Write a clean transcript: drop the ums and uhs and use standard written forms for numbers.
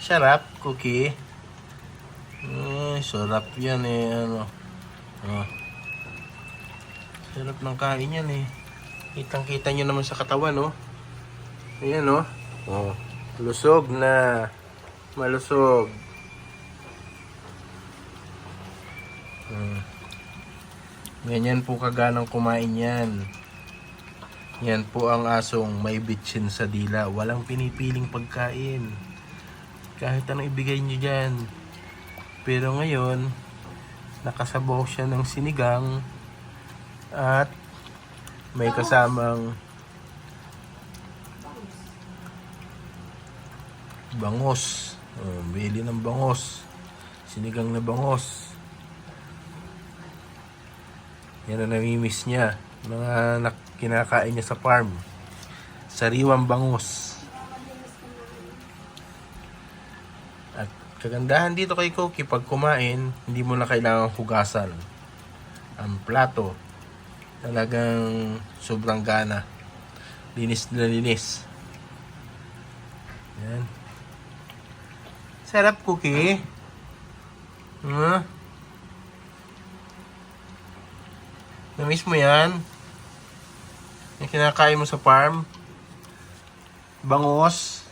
Sarap, Cookie. Sarap yan eh. Oh. Sarap ng kain yan eh. Kitang-kita nyo naman sa katawan, oh. Ayan, oh. Oh. Lusog na. Malusog. Ganyan po kaganang kumain yan. Yan po ang asong may bitchin sa dila. Walang pinipiling pagkain. Kahit anong ibigay nyo dyan. Pero ngayon, nakasabaw siya ng sinigang at may kasamang bangos. Bili ng bangos. Sinigang na bangos. Yan ang namimiss niya. Mga kinakain niya sa farm. Sariwang bangos. At kagandahan dito kay Cookie, pag kumain, hindi mo na kailangang hugasan ang plato. Talagang sobrang gana. Linis na linis. Yan. Sarap, Cookie. Namiss mo yan? Yung kinakain mo sa farm? Bangos?